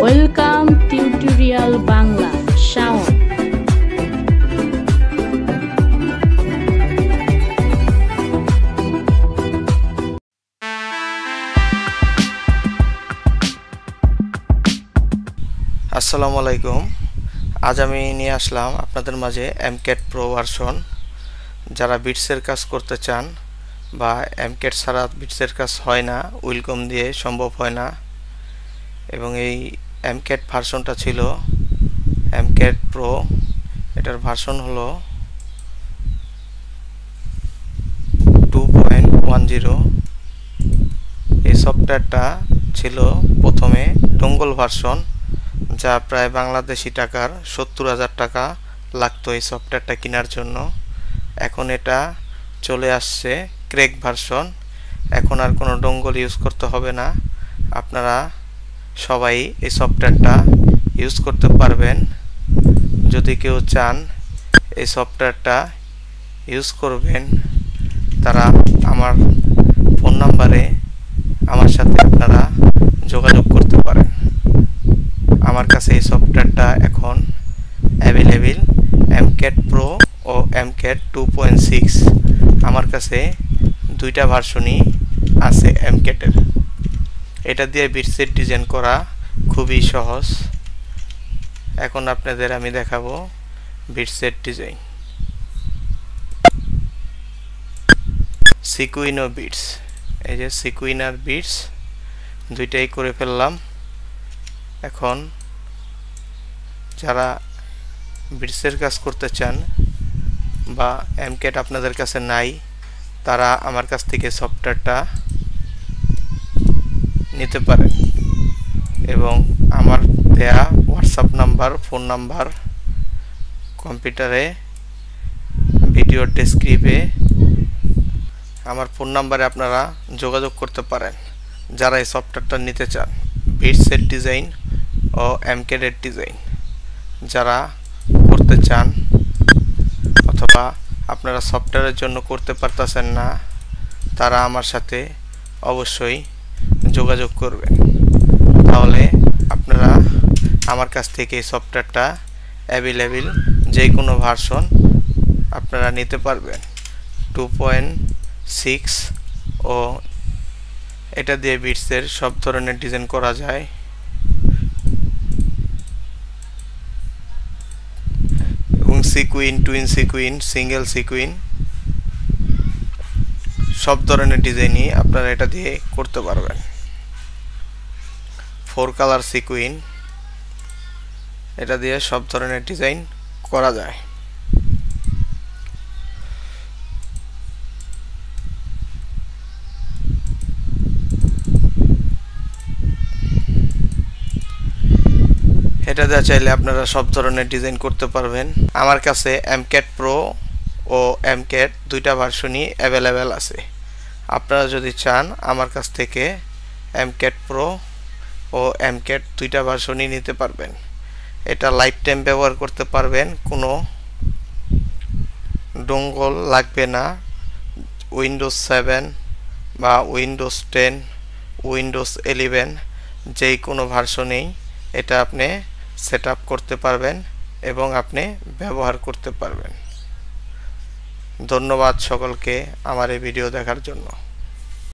Welcome tutorial Bangla Shaon. আসসালামু আলাইকুম। আজ আমি নিয়ে আসলাম আপনাদের মাঝে এমক্যাট প্রো ভার্সন। যারা বিটসের কাজ করতে চান বা এমক্যাট ছাড়া বিটসের কাজ হয় না, উইলকম দিয়ে সম্ভব হয় না, এবং এই এমক্যাট ভার্সনটা ছিল এমক্যাট প্রো। এটার ভার্সন হলো 2.10। এই সফটওয়্যারটা ছিল প্রথমে ডোঙ্গল ভার্সন, যা প্রায় বাংলাদেশি টাকার 70,000 টাকা লাগতো এই সফটওয়্যারটা কেনার জন্য। এখন এটা চলে আসছে ক্র্যাক ভার্সন। এখন আর কোনো ডোঙ্গল ইউজ করতে হবে না, আপনারা সবাই এই সফটওয়্যারটা ইউজ করতে পারবেন। যদি কেউ চান এই সফটওয়্যারটা ইউজ করবেন, তারা আমার ফোন নাম্বারে আমার সাথে আপনারা যোগাযোগ করতে পারেন। আমার কাছে এই সফটওয়্যারটা এখন অ্যাভেলেবেল, এমক্যাট প্রো ও এমক্যাট 2.6। আমার কাছে দুইটা ভার্সনই আছে এমক্যাটের। এটা দিয়ে বিটসেট ডিজাইন করা খুবই সহজ। এখন আপনাদের আমি দেখাবো বিটসেট ডিজাইন। সিকুইন ও বিটস, এই যে সিকুইন আর বিটস দুইটাই করে ফেললাম। এখন যারা বিটসের কাজ করতে চান বা এমক্যাট আপনাদের কাছে নাই, তারা আমার কাছ থেকে সফটওয়্যারটা নিতে পারেন এবং আমার দেয়া হোয়াটসঅ্যাপ নাম্বার, ফোন নাম্বার, কম্পিউটারে ভিডিও ডেসক্রিপে আমার ফোন নাম্বারে আপনারা যোগাযোগ করতে পারেন যারা এই সফটওয়্যারটা নিতে চান। বিটসের ডিজাইন ও এমক্যাটের ডিজাইন যারা করতে চান, অথবা আপনারা সফটওয়্যারের জন্য করতে পারতেছেন না, তারা আমার সাথে অবশ্যই যোগাযোগ করবেন। তাহলে আপনারা আমার কাছ থেকে এই সফটওয়্যারটা অ্যাভেলেবেল যে কোনো ভার্সন আপনারা নিতে পারবেন। 2.6 ও এটা দিয়ে বিটসের সব ধরনের ডিজাইন করা যায়। এবং sequin, twin sequin, single sequin সব ধরনের ডিজাইনই আপনারা এটা দিয়ে করতে পারবেন। 4 কালার সিকুইন, এটা দিয়ে সব ধরনের ডিজাইন করা যায়। এটা দেওয়া চাইলে আপনারা সব ধরনের ডিজাইন করতে পারবেন। আমার কাছে এমক্যাট প্রো ও এমক্যাট দুইটা ভার্সনই অ্যাভেলেবেল আছে। আপনারা যদি চান আমার কাছ থেকে এমক্যাট প্রো ও এমক্যাট দুইটা ভার্সনই নিতে পারবেন। এটা লাইফ টাইম ব্যবহার করতে পারবেন, কোনো ডোঙ্গল লাগবে না। উইন্ডোজ 7 বা উইন্ডোজ 10, উইন্ডোজ 11 যেই কোনো ভার্সনেই এটা আপনি সেট আপ করতে পারবেন এবং আপনি ব্যবহার করতে পারবেন। ধন্যবাদ সকলকে আমার এই ভিডিও দেখার জন্য।